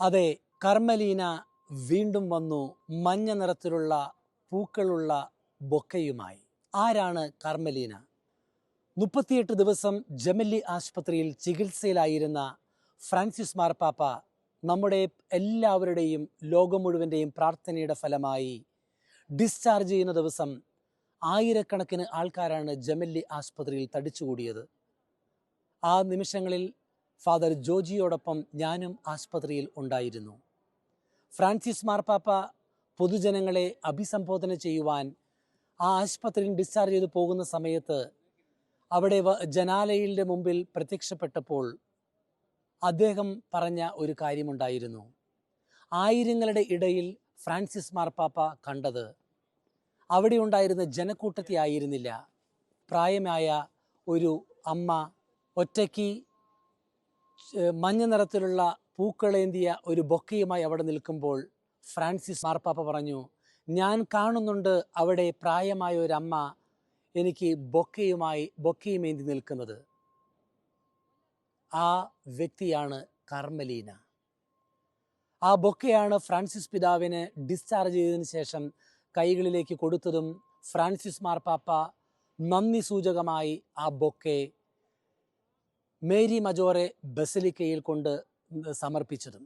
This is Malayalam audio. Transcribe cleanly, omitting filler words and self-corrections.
അതെ, കർമ്മലീന വീണ്ടും വന്നു മഞ്ഞ നിറത്തിലുള്ള പൂക്കളുള്ള ബൊക്കയുമായി. ആരാണ് കർമ്മലീന? 38 ദിവസം ജെമല്ലി ആശുപത്രിയിൽ ചികിത്സയിലായിരുന്ന ഫ്രാൻസിസ് മാർപ്പാപ്പ നമ്മുടെ എല്ലാവരുടെയും ലോകം മുഴുവൻ്റെയും പ്രാർത്ഥനയുടെ ഫലമായി ഡിസ്ചാർജ് ചെയ്യുന്ന ദിവസം ആയിരക്കണക്കിന് ആൾക്കാരാണ് ജെമല്ലി ആശുപത്രിയിൽ തടിച്ചുകൂടിയത്. ആ നിമിഷങ്ങളിൽ ഫാദർ ജോജിയോടൊപ്പം ഞാനും ആശുപത്രിയിൽ ഉണ്ടായിരുന്നു. ഫ്രാൻസിസ് മാർപ്പാപ്പ പൊതുജനങ്ങളെ അഭിസംബോധന ചെയ്യുവാൻ ആ ആശുപത്രിയിൽ ഡിസ്ചാർജ് ചെയ്ത് പോകുന്ന സമയത്ത് അവിടെ ജനാലയുടെ മുമ്പിൽ പ്രത്യക്ഷപ്പെട്ടപ്പോൾ അദ്ദേഹം പറഞ്ഞ ഒരു കാര്യമുണ്ടായിരുന്നു. ആയിരങ്ങളുടെ ഇടയിൽ ഫ്രാൻസിസ് മാർപ്പാപ്പ കണ്ടത് അവിടെ ഉണ്ടായിരുന്ന ജനക്കൂട്ടത്തെ ആയിരുന്നില്ല. പ്രായമായ ഒരു അമ്മ ഒറ്റയ്ക്ക് മഞ്ഞ നിറത്തിലുള്ള പൂക്കളേന്തിയ ഒരു ബൊക്കയുമായി അവിടെ നിൽക്കുമ്പോൾ ഫ്രാൻസിസ് മാർപ്പാപ്പ പറഞ്ഞു, ഞാൻ കാണുന്നുണ്ട് അവിടെ പ്രായമായ ഒരമ്മ എനിക്ക് ബൊക്കയുമേന്തി നിൽക്കുന്നത്. ആ വ്യക്തിയാണ് കർമ്മലീന. ആ ബൊക്കയാണ് ഫ്രാൻസിസ് പിതാവിന് ഡിസ്ചാർജ് ചെയ്തതിനു ശേഷം കൈകളിലേക്ക് കൊടുത്തതും ഫ്രാൻസിസ് മാർപ്പാപ്പ നന്ദി സൂചകമായി ആ ബൊക്കെ മേരി മജോറെ ബസിലിക്കയിൽ കൊണ്ട് സമർപ്പിച്ചതും.